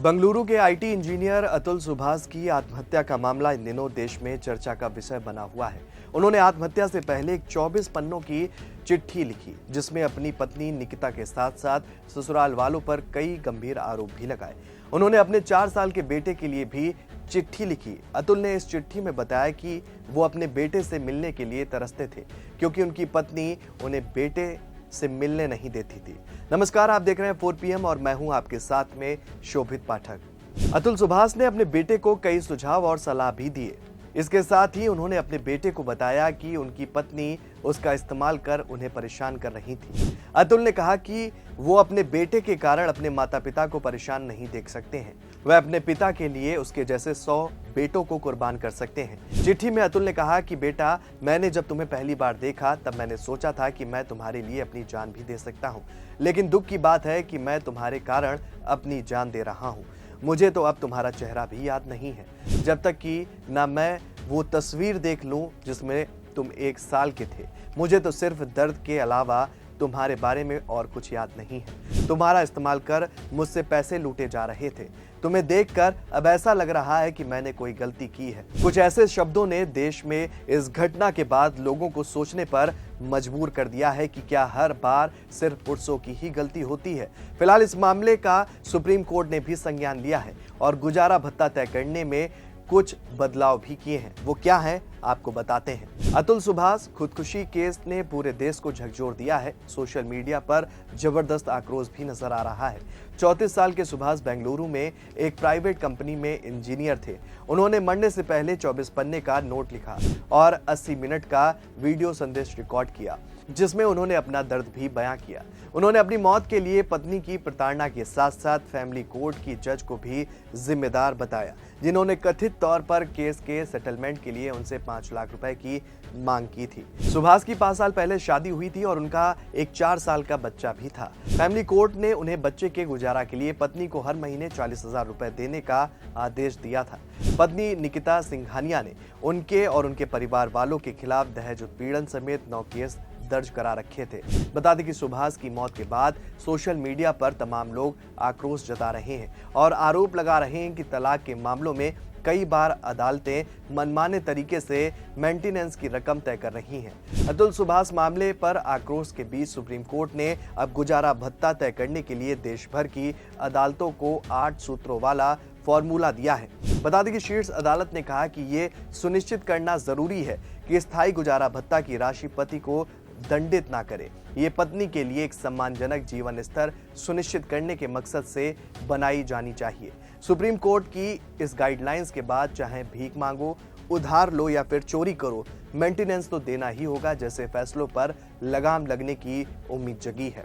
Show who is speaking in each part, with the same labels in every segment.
Speaker 1: बंगलुरु के IT engineer Atul Subhash की आत्महत्या का मामला इन दिनों देश में चर्चा का विषय बना हुआ है। उन्होंने आत्महत्या से पहले एक 24 पन्नों की चिट्ठी लिखी, जिसमें अपनी पत्नी निकिता के साथ साथ ससुराल वालों पर कई गंभीर आरोप भी लगाए। उन्होंने अपने 4 साल के बेटे के लिए भी चिट्ठी लिखी। अतुल ने इस चिट्ठी में बताया कि वो अपने बेटे से मिलने के लिए तरसते थे, क्योंकि उनकी पत्नी उन्हें बेटे से मिलने नहीं देती थी। नमस्कार, आप देख रहे हैं 4 PM और मैं हूं आपके साथ में शोभित पाठक। अतुल सुभाष ने अपने बेटे को कई सुझाव और सलाह भी दिए। इसके साथ ही उन्होंने अपने बेटे को बताया कि उनकी पत्नी उसका इस्तेमाल कर उन्हें परेशान कर रही थी। अतुल ने कहा कि वो अपने बेटे के कारण अपने माता पिता को परेशान नहीं देख सकते हैं। वह अपने पिता के लिए उसके जैसे 100 बेटों को कुर्बान कर सकते हैं। चिट्ठी में अतुल ने कहा कि बेटा, मैंने जब तुम्हें पहली बार देखा तब मैंने सोचा था कि मैं तुम्हारे लिए अपनी जान भी दे सकता हूँ, लेकिन दुख की बात है कि मैं तुम्हारे कारण अपनी जान दे रहा हूँ। मुझे तो अब तुम्हारा चेहरा भी याद नहीं है, जब तक कि ना मैं वो तस्वीर देख लूं जिसमें तुम 1 साल के थे। मुझे तो सिर्फ दर्द के अलावा तुम्हारे बारे में और कुछ याद नहीं है। तुम्हारा इस्तेमाल कर मुझसे पैसे लूटे जा रहे थे। तुम्हें देखकर अब ऐसा लग रहा है कि मैंने कोई गलती की है। कुछ ऐसे शब्दों ने देश में इस घटना के बाद लोगों को सोचने पर मजबूर कर दिया है कि क्या हर बार सिर्फ पुरुषों की ही गलती होती है। फिलहाल इस मामले का सुप्रीम कोर्ट ने भी संज्ञान लिया है और गुजारा भत्ता तय करने में कुछ बदलाव भी किए हैं। वो क्या है, आपको बताते हैं। अतुल सुभाष खुदकुशी केस ने पूरे देश को झकझोर दिया है। सोशल मीडिया पर जबरदस्त आक्रोश भी नजर आ रहा है। 34 साल के सुभाष बेंगलुरु में एक प्राइवेट कंपनी में इंजीनियर थे। उन्होंने मरने से पहले 24 पन्ने का नोट लिखा और 80 मिनट का वीडियो संदेश रिकॉर्ड किया, जिसमें उन्होंने अपना दर्द भी बयां किया। उन्होंने अपनी मौत के लिए पत्नी की प्रताड़ना के साथ साथ फैमिली कोर्ट की जज को भी जिम्मेदार बताया, जिन्होंने कथित तौर पर केस के सेटलमेंट के लिए उनसे 5 लाख रुपए की मांग की थी। सुभाष की 5 साल पहले शादी हुई थी और उनका एक 4 साल का बच्चा भी था। फैमिली कोर्ट ने उन्हें बच्चे के गुजारा के लिए पत्नी को हर महीने 40,000 रुपए देने का आदेश दिया था। पत्नी निकिता सिंघानिया ने उनके और उनके परिवार वालों के खिलाफ दहेज उत्पीड़न समेत 9 केस दर्ज करा रखे थे। बता दें कि सुभाष की मौत के बाद सोशल मीडिया पर तमाम लोग आक्रोश जता रहे हैं और आरोप लगा रहे हैं कि तलाक के मामलों में कई बार अदालतें मनमाने तरीके से मेंटेनेंस की रकम तय कर रही हैं। अतुल सुभाष मामले पर आक्रोश के बीच सुप्रीम कोर्ट ने अब गुजारा भत्ता तय करने के लिए देश भर की अदालतों को 8 सूत्रों वाला फॉर्मूला दिया है। बता दें कि शीर्ष अदालत ने कहा कि ये सुनिश्चित करना जरूरी है कि स्थायी गुजारा भत्ता की राशि पति को दंडित ना करे। ये पत्नी के लिए एक सम्मानजनक जीवन स्तर सुनिश्चित करने के मकसद से बनाई जानी चाहिए। सुप्रीम कोर्ट की इस गाइडलाइंस के बाद चाहे भीख मांगो, उधार लो या फिर चोरी करो, मेंटेनेंस तो देना ही होगा, जैसे फैसलों पर लगाम लगने की उम्मीद जगी है।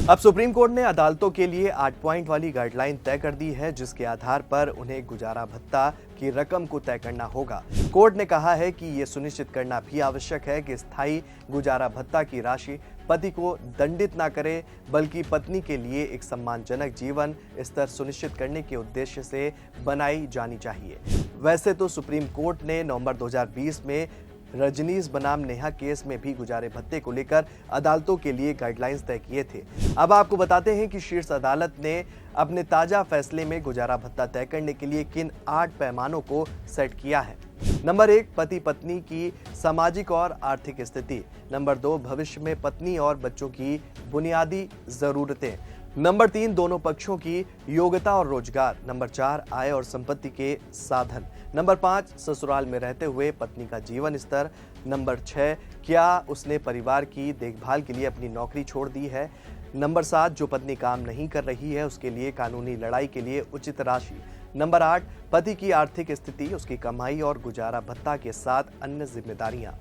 Speaker 1: अब सुप्रीम कोर्ट ने अदालतों के लिए 8 पॉइंट वाली गाइडलाइन तय कर दी है, जिसके आधार पर उन्हें गुजारा भत्ता की रकम को तय करना होगा। कोर्ट ने कहा है कि यह सुनिश्चित करना भी आवश्यक है कि स्थायी गुजारा भत्ता की राशि पति को दंडित ना करे, बल्कि पत्नी के लिए एक सम्मानजनक जीवन स्तर सुनिश्चित करने के उद्देश्य से बनाई जानी चाहिए। वैसे तो सुप्रीम कोर्ट ने नवंबर 2020 में रजनीश बनाम नेहा केस में भी गुजारे भत्ते को लेकर अदालतों के लिए गाइडलाइंस तय किए थे। अब आपको बताते हैं कि शीर्ष अदालत ने अपने ताजा फैसले में गुजारा भत्ता तय करने के लिए किन 8 पैमानों को सेट किया है। नंबर 1, पति पत्नी की सामाजिक और आर्थिक स्थिति। नंबर 2, भविष्य में पत्नी और बच्चों की बुनियादी जरूरतें। नंबर 3, दोनों पक्षों की योग्यता और रोजगार। नंबर 4, आय और संपत्ति के साधन। नंबर 5, ससुराल में रहते हुए पत्नी का जीवन स्तर। नंबर 6, क्या उसने परिवार की देखभाल के लिए अपनी नौकरी छोड़ दी है। नंबर 7, जो पत्नी काम नहीं कर रही है उसके लिए कानूनी लड़ाई के लिए उचित राशि। नंबर 8, पति की आर्थिक स्थिति, उसकी कमाई और गुजारा भत्ता के साथ अन्य जिम्मेदारियां।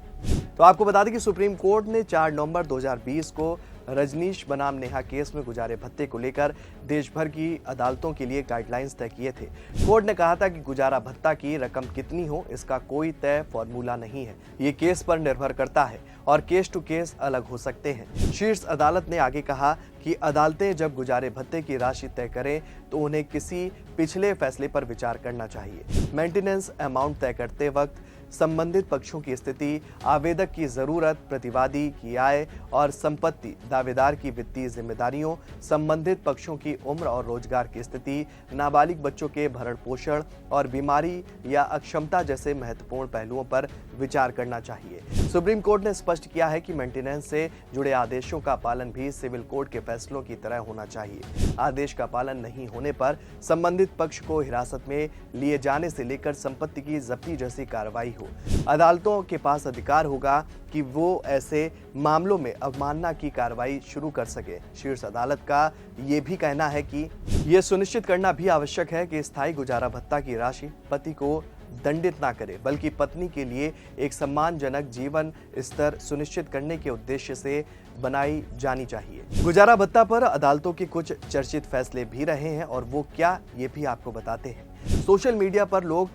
Speaker 1: तो आपको बता दें कि सुप्रीम कोर्ट ने 4 नवंबर 2020 को रजनीश बनाम नेहा केस में गुजारे भत्ते को लेकर देश भर की अदालतों के लिए गाइडलाइंस तय किए थे। कोर्ट ने कहा था कि गुजारा भत्ता की रकम कितनी हो, इसका कोई तय फॉर्मूला नहीं है। ये केस पर निर्भर करता है और केस टू केस अलग हो सकते हैं। शीर्ष अदालत ने आगे कहा कि अदालतें जब गुजारे भत्ते की राशि तय करें तो उन्हें किसी पिछले फैसले पर विचार करना चाहिए। मेंटेनेंस अमाउंट तय करते वक्त संबंधित पक्षों की स्थिति, आवेदक की जरूरत, प्रतिवादी की आय और संपत्ति, दावेदार की वित्तीय जिम्मेदारियों, संबंधित पक्षों की उम्र और रोजगार की स्थिति, नाबालिग बच्चों के भरण पोषण और बीमारी या अक्षमता जैसे महत्वपूर्ण पहलुओं पर विचार करना चाहिए। सुप्रीम कोर्ट ने स्पष्ट किया है कि मेंटेनेंस से जुड़े आदेशों का पालन भी सिविल कोर्ट के फैसलों की तरह होना चाहिए। आदेश का पालन नहीं होने पर संबंधित पक्ष को हिरासत में लिए जाने से लेकर संपत्ति की जब्ती जैसी कार्रवाई हो। अदालतों के पास अधिकार होगा कि वो ऐसे मामलों में अवमानना की कार्रवाई शुरू कर सके। शीर्ष अदालत का ये भी कहना है कि ये सुनिश्चित करना भी आवश्यक है कि स्थायी गुजारा भत्ता की राशि पति को दंडित ना करे, बल्कि पत्नी के लिए एक सम्मानजनक जीवन स्तर सुनिश्चित करने के उद्देश्य से बनाई जानी चाहिए। गुजारा भत्ता पर अदालतों के कुछ चर्चित फैसले भी रहे हैं और वो क्या, ये भी आपको बताते हैं। सोशल मीडिया पर लोग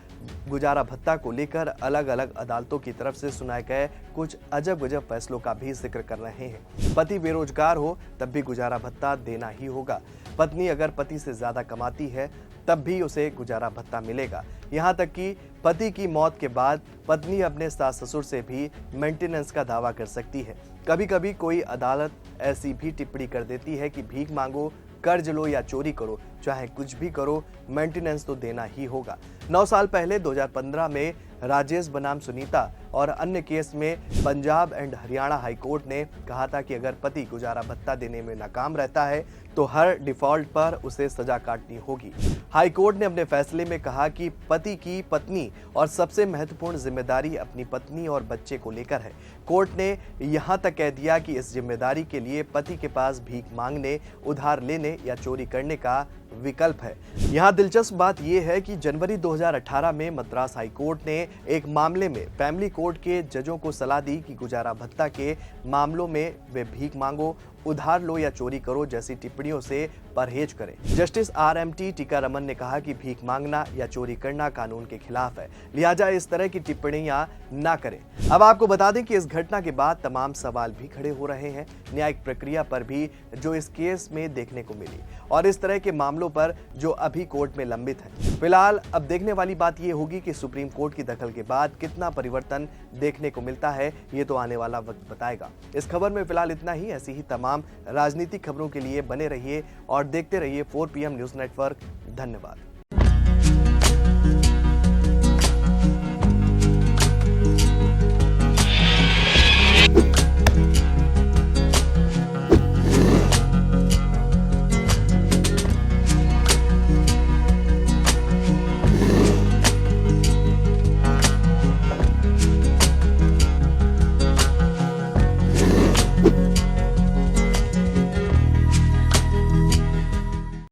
Speaker 1: गुजारा भत्ता को लेकर अलग अलग अदालतों की तरफ से सुनाए गए कुछ अजब गजब फैसलों का भी जिक्र कर रहे हैं। पति बेरोजगार हो तब भी गुजारा भत्ता देना ही होगा। पत्नी अगर पति से ज्यादा कमाती है तब भी उसे गुजारा भत्ता मिलेगा। यहाँ तक कि पति की मौत के बाद पत्नी अपने सास ससुर से भी मेंटेनेंस का दावा कर सकती है। कभी कभी कोई अदालत ऐसी भी टिप्पणी कर देती है कि भीख मांगो, कर्ज लो या चोरी करो, चाहे कुछ भी करो, मेंटेनेंस तो देना ही होगा। 9 साल पहले 2015 में राजेश बनाम सुनीता और अन्य केस में Punjab and Haryana high court ने कहा था कि अगर पति गुजारा भत्ता देने में नाकाम रहता है तो हर डिफॉल्ट पर उसे सजा काटनी होगी। हाई कोर्ट ने अपने फैसले में कहा कि पति की पत्नी और सबसे महत्वपूर्ण जिम्मेदारी अपनी पत्नी और बच्चे को लेकर है। कोर्ट ने यहां तक कह दिया कि इस जिम्मेदारी के लिए पति के पास भीख मांगने, उधार लेने या चोरी करने का विकल्प है। यहाँ दिलचस्प बात यह है कि जनवरी 2018 में मद्रास हाई कोर्ट ने एक मामले में फैमिली कोर्ट के जजों को सलाह दी कि गुजारा भत्ता के मामलों में वे भीख मांगो, उधार लो या चोरी करो जैसी टिप्पणियों से परहेज करें। जस्टिस RMT टीकारमन ने कहा कि भीख मांगना या चोरी करना कानून के खिलाफ है, लिहाजा इस तरह की टिप्पणियां ना करें। अब आपको बता दें कि इस घटना के बाद तमाम सवाल भी खड़े हो रहे हैं न्यायिक प्रक्रिया पर भी, जो इस केस में देखने को मिली और इस तरह के मामलों पर जो अभी कोर्ट में लंबित है। फिलहाल अब देखने वाली बात यह होगी कि सुप्रीम कोर्ट की दखल के बाद कितना परिवर्तन देखने को मिलता है, ये तो आने वाला वक्त बताएगा। इस खबर में फिलहाल इतना ही। ऐसी ही तमाम राजनीतिक खबरों के लिए बने रहिए और देखते रहिए 4 PM न्यूज़ नेटवर्क। धन्यवाद।